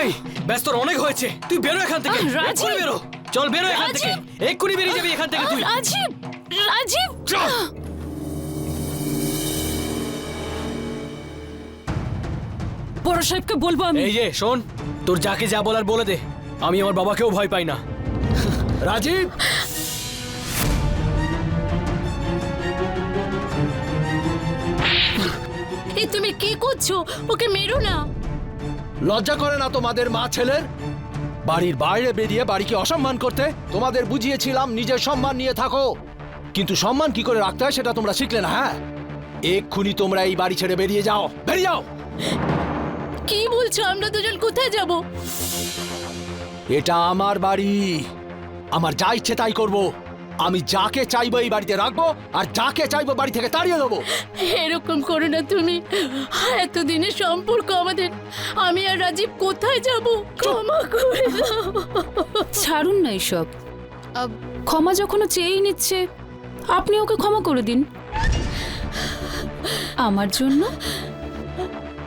এই ব্যস্ত অনেক হয়েছে, তুই বেরো এখান থেকে। রাজীব! এক্ষুনি বেরো, চল বেরো এখান থেকে, এক্ষুনি বেরিয়ে যাবি এখান থেকে তুই। রাজীব, রাজীব! চল। বড় সাহেবকে বলবো আমি। এই যে শোন, তোর যাকে যা বলার বলে দে, আমি আমার বাবাকেও ভয় পাই না। রাজীব! এই তুমি কি করছো? ওকে মেরো না। লজ্জা করে না তোমাদের মা ছেলের? বাড়ির বাইরে বেরিয়ে বাড়িকে অসম্মান করতে? তোমাদের বুঝিয়েছিলাম নিজের সম্মান নিয়ে থাকো, কিন্তু সম্মান কি করে রাখতে হয় সেটা তোমরা শিখলে না। হ্যাঁ, এক্ষুনি তোমরা এই বাড়ি ছেড়ে বেরিয়ে যাও, বেরিয়ে যাও। কি বলছো? আমরা দুজন কোথায় যাব? এটা আমার বাড়ি, আমার যা ইচ্ছে তাই করব। আমি যাকে চাইবো এই বাড়িতে রাখবো, আর যাকে চাইবো বাড়ি থেকে তাড়িয়ে দেবো। এরকম করো না তুমি। এতদিনের সম্পর্ক আমাদের, আমি আর রাজীব কোথায় যাব? ক্ষমা করে দাও। ছাড়ুন না এসব। ক্ষমা যখন ও চেয়েই নিচ্ছে, আপনি ওকে ক্ষমা করে দিন। আমার জন্য